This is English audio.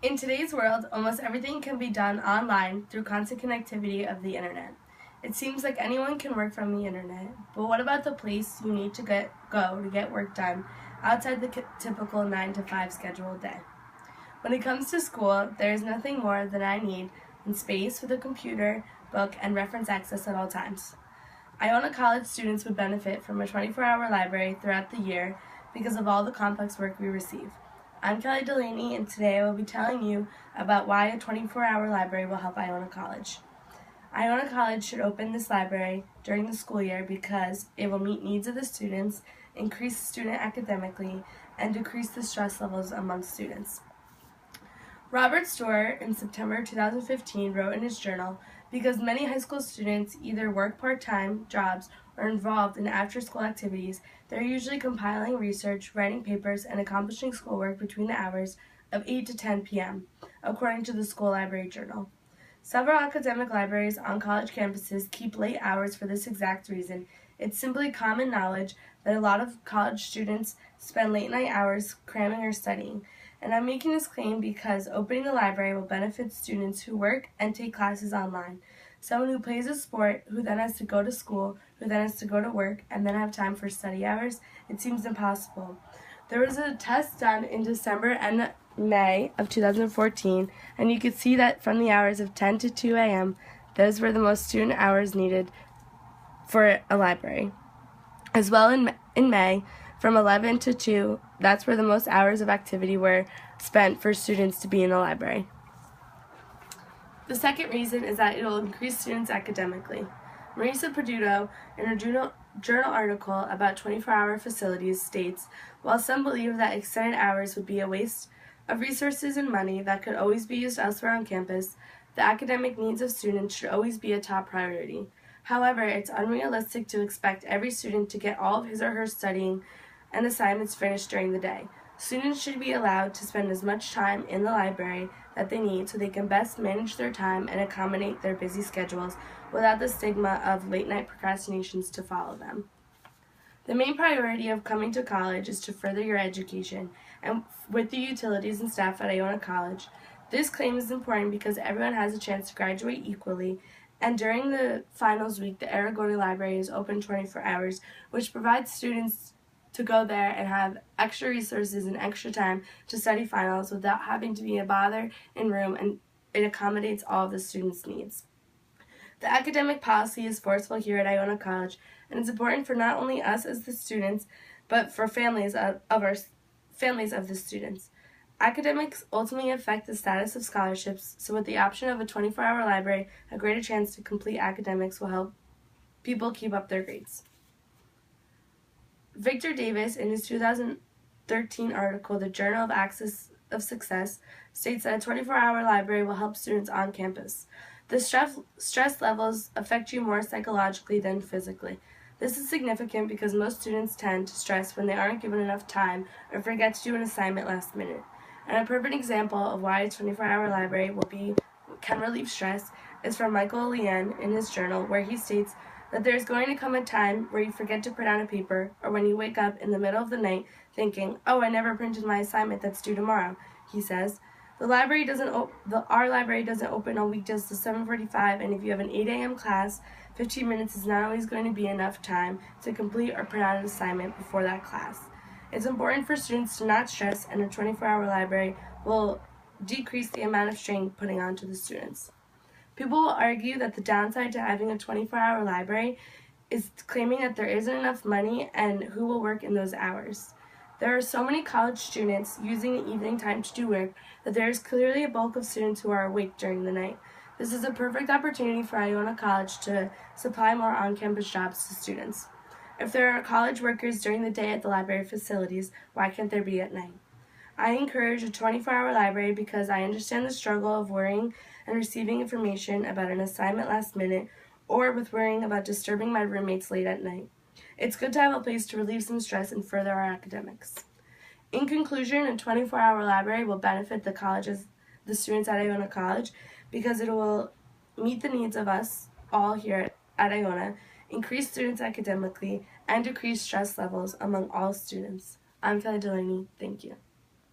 In today's world, almost everything can be done online through constant connectivity of the internet. It seems like anyone can work from the internet, but what about the place you need to go to get work done outside the typical 9 to 5 scheduled day? When it comes to school, there is nothing more than I need than space with a computer, book, and reference access at all times. Iona College students would benefit from a 24-hour library throughout the year because of all the complex work we receive. I'm Kelly Delaney, and today I will be telling you about why a 24-hour library will help Iona College. Iona College should open this library during the school year because it will meet needs of the students, increase the student academically, and decrease the stress levels among students. Robert Storer, in September 2015, wrote in his journal, because many high school students either work part-time jobs or are involved in after-school activities, they're usually compiling research, writing papers, and accomplishing schoolwork between the hours of 8 to 10 p.m., according to the School Library Journal. Several academic libraries on college campuses keep late hours for this exact reason. It's simply common knowledge that a lot of college students spend late night hours cramming or studying. And I'm making this claim because opening the library will benefit students who work and take classes online. Someone who plays a sport, who then has to go to school, who then has to go to work, and then have time for study hours, it seems impossible. There was a test done in December and May of 2014, and you could see that from the hours of 10 to 2 a.m., those were the most student hours needed for a library. As well, in May, from 11 to 2, that's where the most hours of activity were spent for students to be in the library. The second reason is that it will increase students academically. Marisa Perduto, in her journal article about 24-hour facilities, states, while some believe that extended hours would be a waste of resources and money that could always be used elsewhere on campus, the academic needs of students should always be a top priority. However, it's unrealistic to expect every student to get all of his or her studying and assignments finished during the day. Students should be allowed to spend as much time in the library that they need so they can best manage their time and accommodate their busy schedules without the stigma of late-night procrastinations to follow them. The main priority of coming to college is to further your education, and with the utilities and staff at Iona College, this claim is important because everyone has a chance to graduate equally, and during the finals week, the Aragona Library is open 24 hours, which provides students to go there and have extra resources and extra time to study finals without having to be a bother in room, and it accommodates all of the students' needs. The academic policy is forceful here at Iona College, and it's important for not only us as the students, but for families of the students. Academics ultimately affect the status of scholarships, so with the option of a 24-hour library, a greater chance to complete academics will help people keep up their grades. Victor Davis, in his 2013 article, The Journal of Access of Success, states that a 24-hour library will help students on campus. The stress levels affect you more psychologically than physically. This is significant because most students tend to stress when they aren't given enough time or forget to do an assignment last minute. And a perfect example of why a 24-hour library can relieve stress is from Michael Leanne in his journal, where he states that there's going to come a time where you forget to print out a paper, or when you wake up in the middle of the night thinking, "Oh, I never printed my assignment that's due tomorrow," he says. Our library doesn't open on weekdays till 7:45, and if you have an 8 a.m. class, 15 minutes is not always going to be enough time to complete or print out an assignment before that class. It's important for students to not stress, and a 24-hour library will decrease the amount of strain putting onto the students. People will argue that the downside to having a 24-hour library is claiming that there isn't enough money and who will work in those hours. There are so many college students using the evening time to do work that there is clearly a bulk of students who are awake during the night. This is a perfect opportunity for Iona College to supply more on-campus jobs to students. If there are college workers during the day at the library facilities, why can't there be at night? I encourage a 24-hour library because I understand the struggle of worrying and receiving information about an assignment last minute, or with worrying about disturbing my roommates late at night. It's good to have a place to relieve some stress and further our academics. In conclusion, a 24-hour library will benefit the students at Iona College because it will meet the needs of us all here at Iona, increase students academically, and decrease stress levels among all students. I'm Kelly Delaney. Thank you.